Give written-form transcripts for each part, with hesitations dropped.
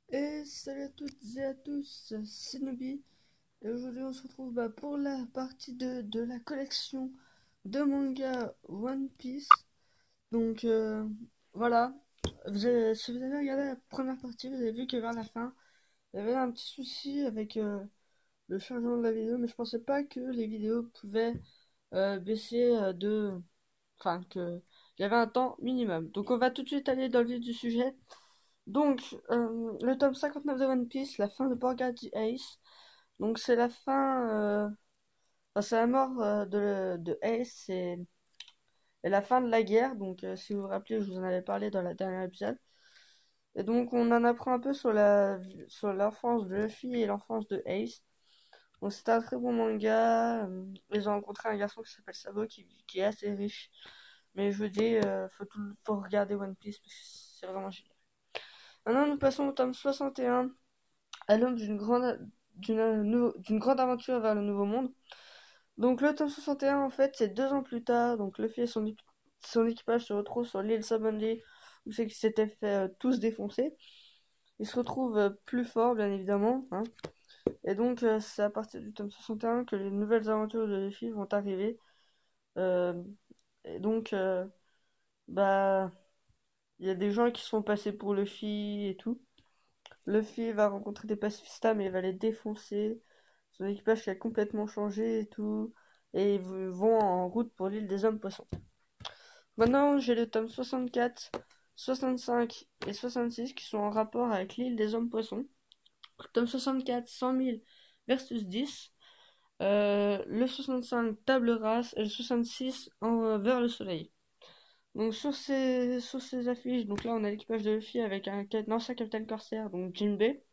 Et salut à toutes et à tous, c'est Nobi. Et aujourd'hui on se retrouve pour la partie 2 de la collection de manga One Piece. Donc voilà, si vous avez regardé la première partie, vous avez vu que vers la fin, il y avait un petit souci avec le chargement de la vidéo, mais je pensais pas que les vidéos pouvaient baisser Enfin, que il y avait un temps minimum. Donc on va tout de suite aller dans le vif du sujet. Donc, le tome 59 de One Piece, la fin de Borga the Ace. Donc, c'est la fin. Enfin, c'est la mort de Ace et la fin de la guerre. Donc, si vous vous rappelez, je vous en avais parlé dans la dernière épisode. Et donc, on en apprend un peu sur l'enfance de Luffy et l'enfance de Ace. Donc, c'est un très bon manga. Ils ont rencontré un garçon qui s'appelle Sabo qui est assez riche. Mais je vous dis, faut regarder One Piece parce que c'est vraiment génial. Maintenant, nous passons au tome 61. À l'aube d'une grande aventure vers le Nouveau Monde. Donc le tome 61 en fait c'est 2 ans plus tard, donc Luffy et son équipage se retrouvent sur l'île Sabanji où c'est qu'ils s'étaient fait tous défoncer. Ils se retrouvent plus forts bien évidemment, hein. Et donc c'est à partir du tome 61 que les nouvelles aventures de Luffy vont arriver. Euh, et donc bah il y a des gens qui sont passés pour Luffy et tout. Luffy va rencontrer des pacifistas mais il va les défoncer. Son équipage qui a complètement changé et tout. Et ils vont en route pour l'île des hommes poissons. Maintenant, j'ai le tome 64, 65 et 66 qui sont en rapport avec l'île des hommes poissons. Tome 64, 100 000 versus 10. Le 65, table rase. Et le 66, vers le soleil. Donc sur ces affiches, donc là on a l'équipage de Luffy avec un ancien capitaine corsaire, donc Jinbei.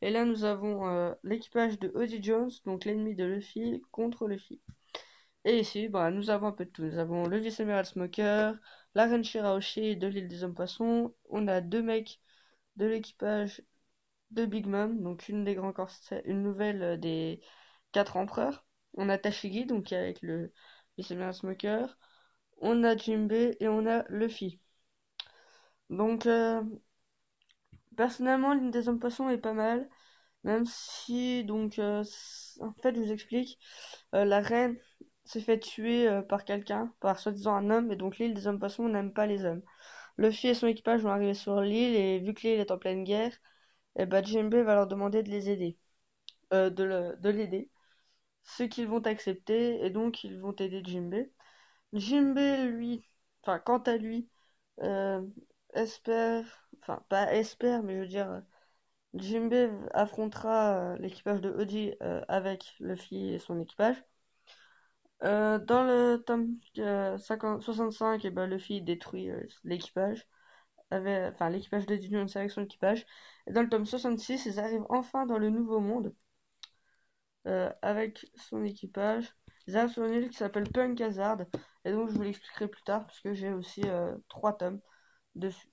Et là, nous avons l'équipage de Odie Jones, donc l'ennemi de Luffy, contre Luffy. Et ici, nous avons un peu de tout. Nous avons le vice-amiral Smoker, la reine Shirahoshi de l'île des hommes poissons. On a 2 mecs de l'équipage de Big Mom, donc une des grands corsaires, une nouvelle des 4 empereurs. On a Tashigi, donc avec le vice-amiral Smoker. On a Jinbei et on a Luffy. Donc, personnellement, l'île des hommes poissons est pas mal. Même si, donc, en fait, je vous explique, la reine s'est fait tuer par quelqu'un, par soi-disant un homme, et donc l'île des hommes poissons n'aime pas les hommes. Luffy et son équipage vont arriver sur l'île, et vu que l'île est en pleine guerre, et Jinbei va leur demander de les aider, de l'aider. Ce qu'ils vont accepter, et donc ils vont aider Jinbei. Jinbei, lui, enfin, quant à lui, euh, espère, enfin, pas espère, mais je veux dire, Jinbei affrontera l'équipage de Oji avec Luffy et son équipage. Dans le tome 65, et Luffy détruit l'équipage, enfin l'équipage de Jones avec son équipage. Et dans le tome 66, ils arrivent enfin dans le Nouveau Monde avec son équipage. Ils arrivent sur une île qui s'appelle Punk Hazard, et donc je vous l'expliquerai plus tard parce que j'ai aussi 3 tomes dessus.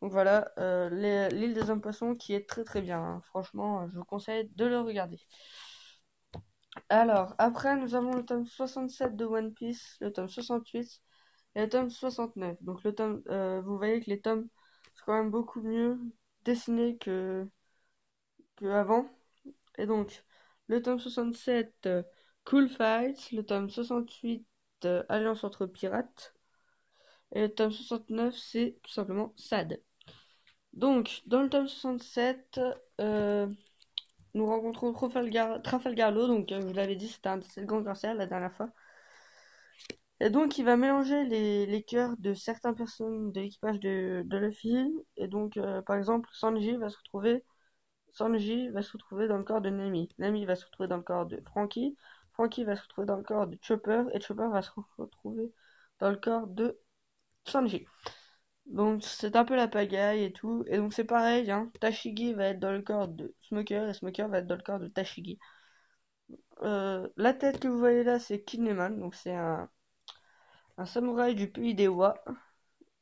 Donc voilà, l'île des hommes poissons qui est très très bien, hein. Franchement, je vous conseille de le regarder. Alors, après, nous avons le tome 67 de One Piece, le tome 68 et le tome 69. Donc, vous voyez que les tomes sont quand même beaucoup mieux dessinés que avant. Et donc, le tome 67, Cool Fight, le tome 68, Alliance entre pirates, et le tome 69, c'est tout simplement Sad. Donc, dans le tome 67, nous rencontrons Trafalgar Law, donc je vous l'avais dit, c'était un de ses grands cancers la dernière fois. Et donc il va mélanger les cœurs de certaines personnes de l'équipage de Luffy. Et donc par exemple Sanji va se retrouver dans le corps de Nami. Nami va se retrouver dans le corps de Franky. Franky va se retrouver dans le corps de Chopper. Et Chopper va se retrouver dans le corps de Sanji. Donc c'est un peu la pagaille et tout. Et donc c'est pareil, hein. Tashigi va être dans le corps de Smoker et Smoker va être dans le corps de Tashigi. La tête que vous voyez là, c'est Kineman, donc c'est un samouraï du pays des Wa.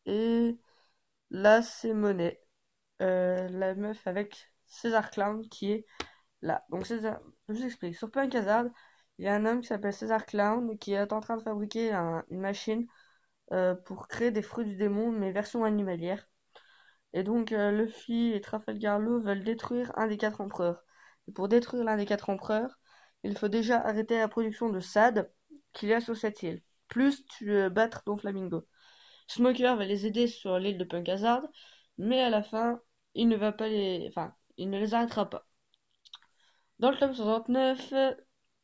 Et là, c'est Monet, la meuf avec César Clown qui est là. Donc César, je vous explique. Sur Punk Hazard, il y a un homme qui s'appelle César Clown qui est en train de fabriquer une machine pour créer des fruits du démon, mais version animalière. Et donc Luffy et Trafalgar Law veulent détruire un des 4 empereurs. Et pour détruire l'un des 4 empereurs, il faut déjà arrêter la production de SAD qu'il y a sur cette île, plus battre Doflamingo. Smoker va les aider sur l'île de Punk Hazard, mais à la fin, il ne va pas les, enfin, il ne les arrêtera pas. Dans le tome 69,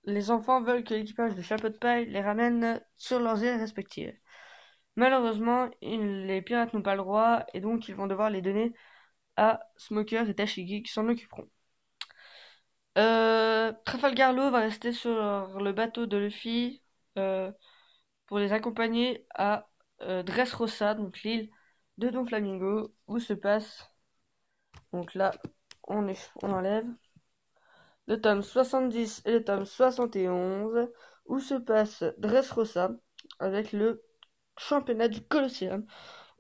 les enfants veulent que l'équipage de Chapeau de Paille les ramène sur leurs îles respectives. Malheureusement, les pirates n'ont pas le droit, et donc ils vont devoir les donner à Smoker et Tashigi qui s'en occuperont. Trafalgar Law va rester sur le bateau de Luffy pour les accompagner à Dressrosa, donc l'île de Doflamingo, où se passe, donc là on enlève le tome 70 et le tome 71, où se passe Dressrosa avec le championnat du Colosseum,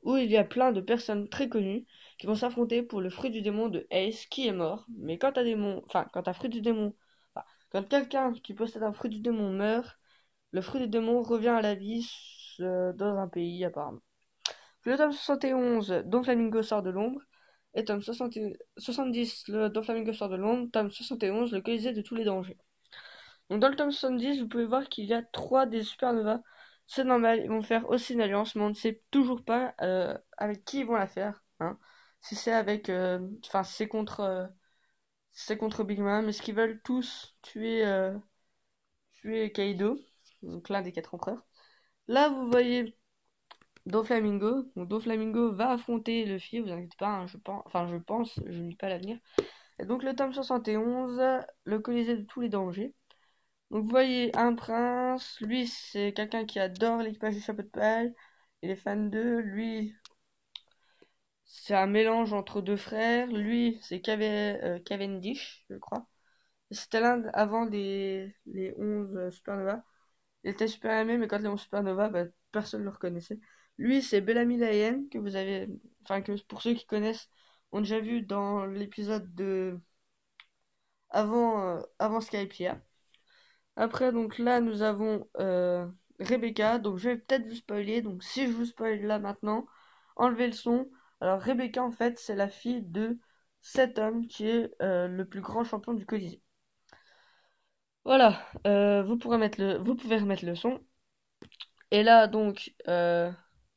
où il y a plein de personnes très connues qui vont s'affronter pour le fruit du démon de Ace qui est mort. Mais quand un fruit du démon, quand quelqu'un qui possède un fruit du démon meurt, le fruit du démon revient à la vie dans un pays apparemment. Le tome 71, Doflamingo sort de l'ombre, et tome 70, le Doflamingo sort de l'ombre, tome 71, le Colisée de tous les dangers. Donc dans le tome 70, vous pouvez voir qu'il y a 3 des supernovas. C'est normal, ils vont faire aussi une alliance, mais on ne sait toujours pas avec qui ils vont la faire. Hein. Si c'est avec, c'est contre Big Mom. Est-ce qu'ils veulent tous tuer Kaido, donc l'un des 4 empereurs. Là, vous voyez Doflamingo. Donc Doflamingo va affronter Luffy, vous inquiétez pas, hein, je pense, je ne lis pas l'avenir. Et donc le tome 71, le Colisée de tous les dangers. Donc vous voyez un prince, lui c'est quelqu'un qui adore l'équipage du Chapeau de Paille, il est fan d'eux, lui c'est un mélange entre 2 frères, lui c'est Cavendish, je crois. C'était l'un avant les 11 supernovas. Il était super aimé, mais quand les 11 supernovas, bah, personne ne le reconnaissait. Lui c'est Bellamy Lyon, que vous avez, enfin que pour ceux qui connaissent, ont déjà vu dans l'épisode de avant Skypiea. Après, donc là, nous avons Rebecca. Donc, je vais peut-être vous spoiler. Donc, si je vous spoil là maintenant, enlevez le son. Alors, Rebecca, en fait, c'est la fille de cet homme qui est le plus grand champion du Colisée. Voilà, vous pouvez remettre le son. Et là, donc,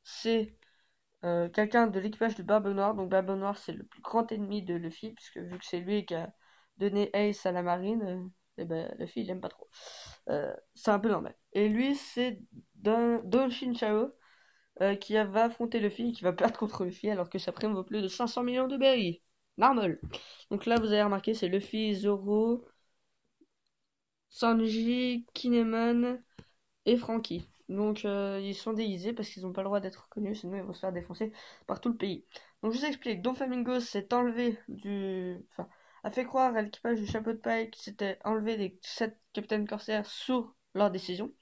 c'est quelqu'un de l'équipage de Barbe Noire. Donc, Barbe Noire, c'est le plus grand ennemi de Luffy, puisque vu que c'est lui qui a donné Ace à la marine, et ben, Luffy, il aime pas trop. C'est un peu normal. Et lui, c'est Don Shinchao qui va affronter Luffy et qui va perdre contre Luffy alors que sa prime vaut plus de 500 millions de berries. Normal. Donc là, vous avez remarqué, c'est Luffy, Zoro, Sanji, Kinemon et Franky. Donc ils sont déguisés parce qu'ils n'ont pas le droit d'être reconnus, sinon ils vont se faire défoncer par tout le pays. Donc je vous explique, Doflamingo s'est enlevé a fait croire à l'équipage du Chapeau de Paille qu'il s'était enlevé des 7 capitaines corsaires sous leur décision.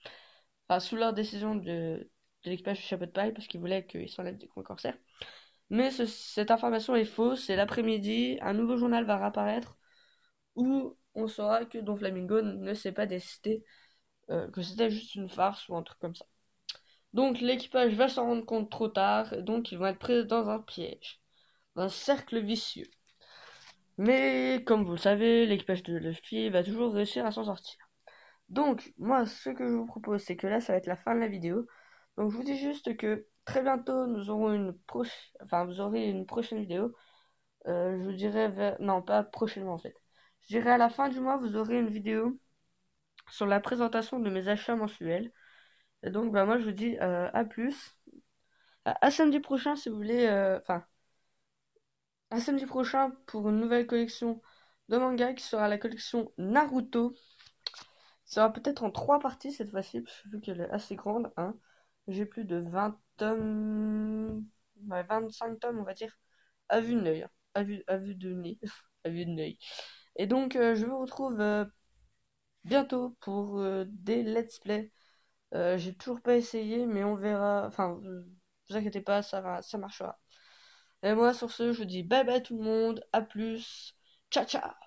Enfin, sous leur décision de l'équipage du Chapeau de Paille parce qu'ils voulaient qu'ils s'enlèvent des corsaires. Mais cette information est fausse et l'après-midi, un nouveau journal va réapparaître où on saura que Doflamingo ne s'est pas décidé que c'était juste une farce ou un truc comme ça. Donc l'équipage va s'en rendre compte trop tard, et donc ils vont être pris dans un piège, un cercle vicieux. Mais comme vous le savez, l'équipage de Luffy va toujours réussir à s'en sortir. Donc moi ce que je vous propose c'est que là ça va être la fin de la vidéo. Donc je vous dis juste que très bientôt nous aurons vous aurez une prochaine vidéo. Je vous dirai non pas prochainement en fait. Je dirais à la fin du mois vous aurez une vidéo sur la présentation de mes achats mensuels. Et donc, bah, moi, je vous dis à plus. À samedi prochain, si vous voulez. À samedi prochain pour une nouvelle collection de manga qui sera la collection Naruto. Ça sera peut-être en 3 parties cette fois-ci, vu qu'elle est assez grande. Hein. J'ai plus de 20 tomes. Ouais, 25 tomes, on va dire. À vue de l'œil. Hein. À vue de nez. À vue de l'œil. Et donc, je vous retrouve bientôt pour des let's play. J'ai toujours pas essayé, mais on verra. Enfin, vous inquiétez pas, ça marchera. Et moi, sur ce, je vous dis bye bye tout le monde, à plus, ciao ciao.